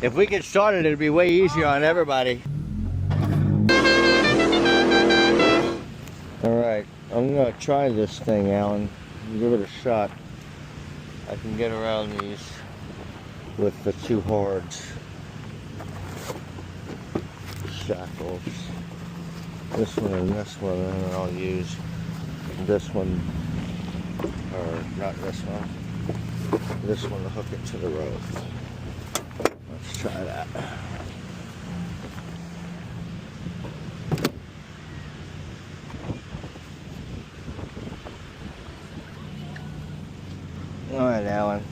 If we get started, it'd be way easier on everybody. All right, I'm gonna try this thing, Alan. Give it a shot. I can get around these with the two hordes. Shackles. This one and then I'll use this one, or not this one. This one to hook it to the rope. Let's try that. Alright, Alan.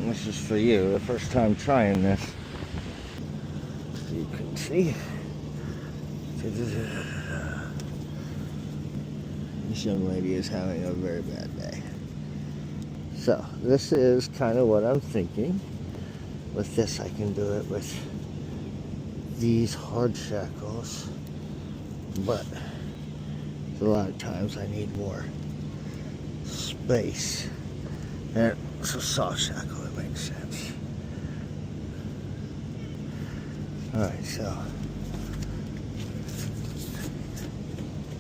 This is for you. The first time trying this. You can see. This young lady is having a very bad day. So, this is kind of what I'm thinking. With this, I can do it with these hard shackles. But a lot of times I need more space. And it's a soft shackle, it makes sense. Alright, so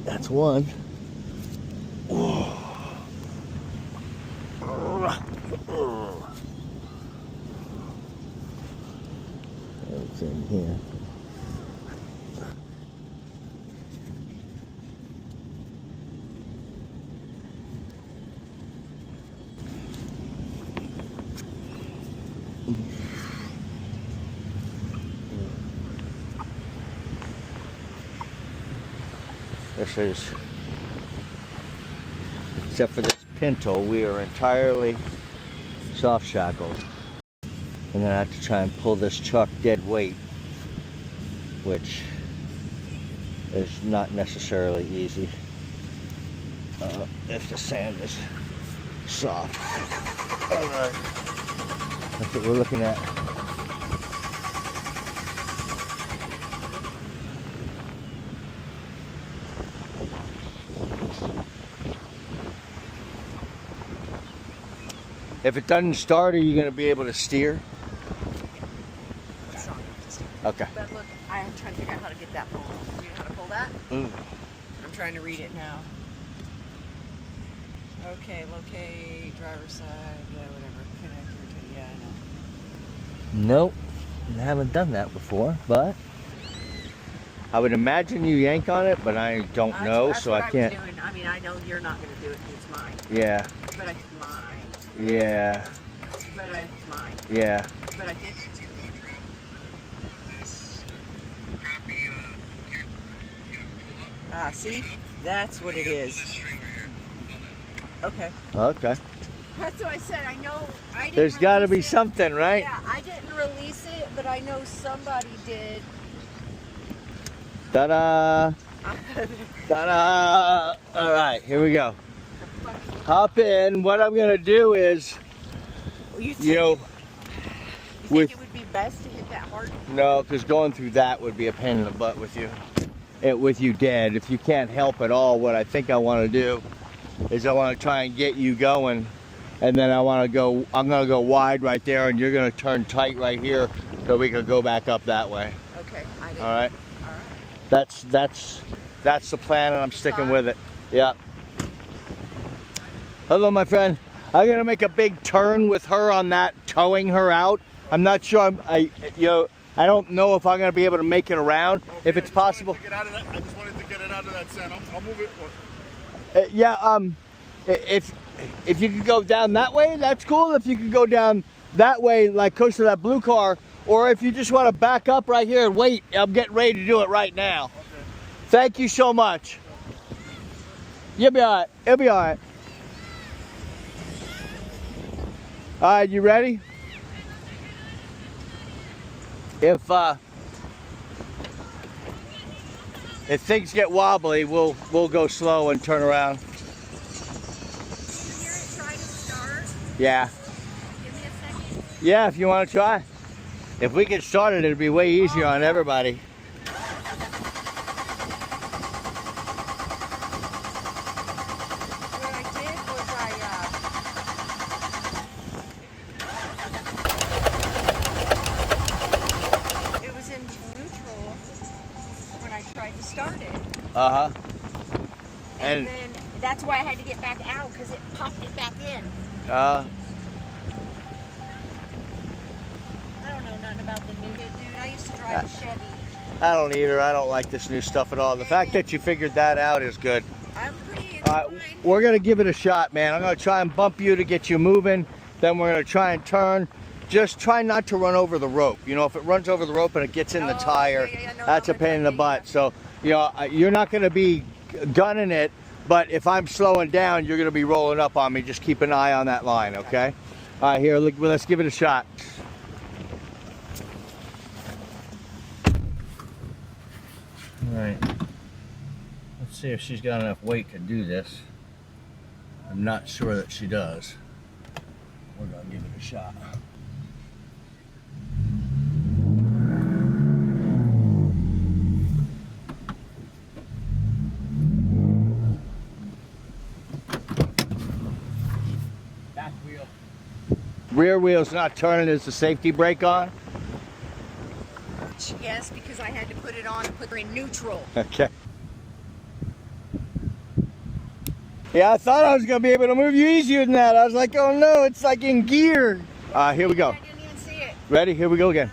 that's one. Whoa. It's in here. This is, except for this pintle, we are entirely soft shackled. I'm gonna have to try and pull this chuck dead weight, which is not necessarily easy if the sand is soft. Alright, that's what we're looking at. If it doesn't start, are you going to be able to steer? It's not enough to steer. Okay. But look, I'm trying to figure out how to get that pulled. Do you know how to pull that? Mm. I'm trying to read it now. Okay, locate, driver's side, yeah, whatever. Connector to, yeah, I know. Nope. I haven't done that before, but I would imagine you yank on it, but I don't know, that's so what I can't. was doing. I mean, I know you're not going to do it because it's mine. Yeah. But it's mine. Yeah. But it's mine. Yeah. But I did. Ah, see? That's what it is. Okay. Okay. That's what I said. I know. I didn't There's got to be release it. something, right? Yeah, I didn't release it, but I know somebody did. Ta-da! Ta-da! All right, here we go. Hop in. What I'm gonna do is, You know, think it would be best to hit that hard? no, because going through that would be a pain in the butt with you. With you dead. If you can't help at all, what I think I want to do is I want to try and get you going, and then I want to go. I'm gonna go wide right there, and you're gonna turn tight right here, so we can go back up that way. Okay. I did. All right. All right. That's the plan, and I'm sticking with it. Yeah. Hello, my friend. I'm gonna make a big turn with her on that, towing her out. I'm not sure. I don't know if I'm gonna be able to make it around. Okay, if it's possible. I just wanted to get it out of that sand. I'll move it. If you could go down that way, that's cool. If you could go down that way, like close to that blue car, or if you just want to back up right here and wait, I'm getting ready to do it right now. Okay. Thank you so much. You'll be all right. It'll be all right. All right, you ready? If things get wobbly, we'll go slow and turn around. Did you hear it try to start? Yeah. Give me a second. Yeah, if you want to try. If we get started, it'd be way easier on everybody. What I did was Uh-huh. And then that's why I had to get back out because it popped it back in. Uh, I don't know nothing about the new dude. I used to drive a Chevy. I don't either. I don't like this new stuff at all. The fact that you figured that out is good. I'm pretty We're going to give it a shot, man. I'm going to try and bump you to get you moving. Then we're going to try and turn. Just try not to run over the rope. You know, if it runs over the rope and it gets in the tire, that's a pain in the butt. So, you know, you're not going to be gunning it, but if I'm slowing down, you're going to be rolling up on me. Just keep an eye on that line, okay? All right, here, let's give it a shot. All right, let's see if she's got enough weight to do this. I'm not sure that she does. We're gonna give it a shot. Back wheel. Rear wheel's not turning. Is the safety brake on? Yes, because I had to put it on and put her in neutral. Okay. Yeah, I thought I was gonna be able to move you easier than that. I was like, oh no, it's like in gear. Here we go. I didn't even see it. Ready? Here we go again.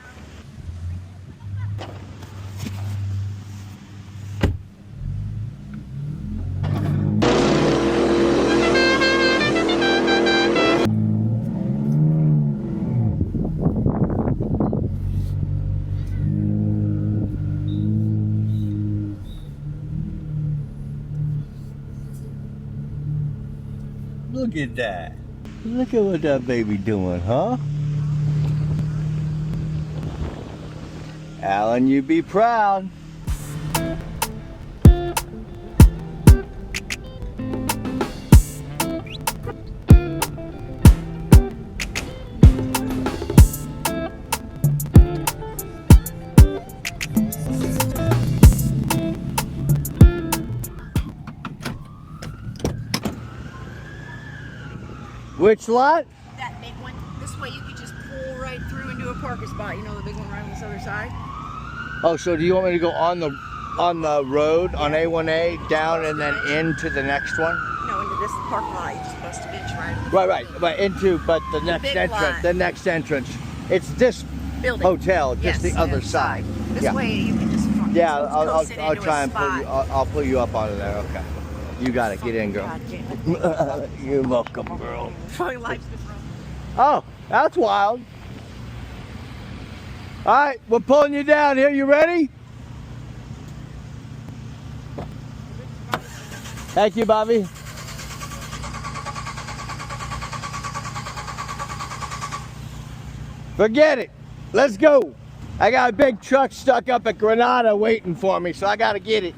Look at that. Look at what that baby doing, huh? Alan, you be proud. Which lot? That big one. This way you could just pull right through into a parking spot. You know the big one right on this other side? Oh, so do you want me to go on the road on A1A down and then into the next one? No, into this parking lot. You just bust a bitch right in the Right, but the next big entrance. lot. The next entrance. It's this building. hotel, just Yes, the other side. This Yeah. way you can just Yeah, coast it I'll into try a and pull you. spot. I'll pull you up onto there. Okay. You got it. Get in, girl. God damn it. You're welcome, girl. My life's been wrong. Oh, that's wild. All right, we're pulling you down here. You ready? Thank you, Bobby. Forget it. Let's go. I got a big truck stuck up at Granada waiting for me, so I got to get it.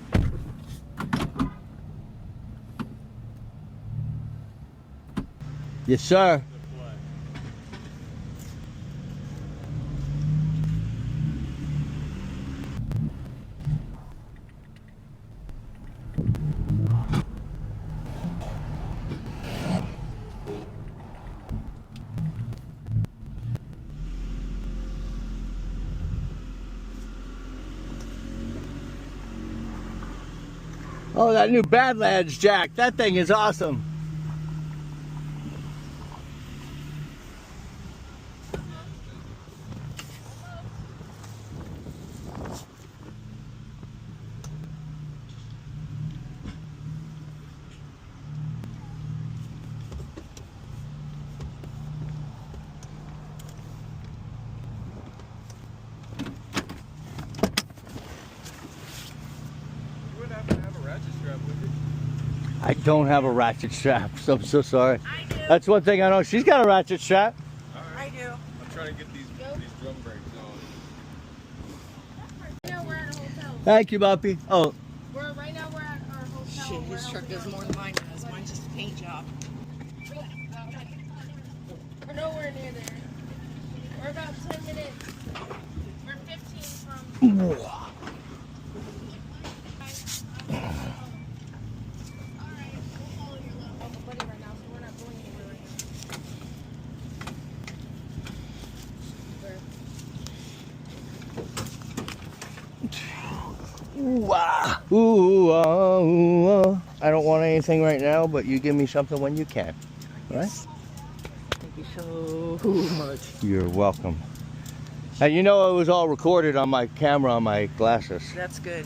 Yes, sir. Oh, that new Badlands jack. That thing is awesome. I don't have a ratchet strap, so I'm so sorry. I do. That's one thing I know. She's got a ratchet strap. I do. I'm trying to get these drum brakes on. Right now we're at a hotel. Thank you, Boppy. Oh, Right now we're at our hotel. Shit, his truck does more than mine does. Mine's just a paint job. We're nowhere near there. We're about 10 minutes. We're 15 from. Alright, we'll follow your little buddy right now, so we're not going anywhere right now. Ooh, ah, ooh, ah, ooh, ah. I don't want anything right now, but you give me something when you can. Right? Thank you so much. You're welcome. And you know it was all recorded on my camera on my glasses. That's good.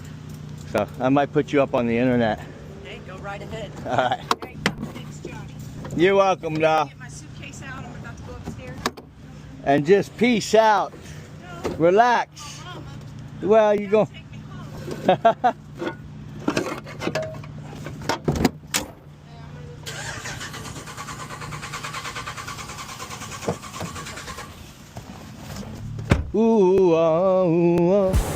So I might put you up on the internet. Hey, go right ahead. All right. Hey, thanks, Johnny. You're welcome, now. Get my suitcase out. I'm about to go upstairs. And just peace out. Relax. Well, you go. Take me home. Ooh, ah, ooh, ah.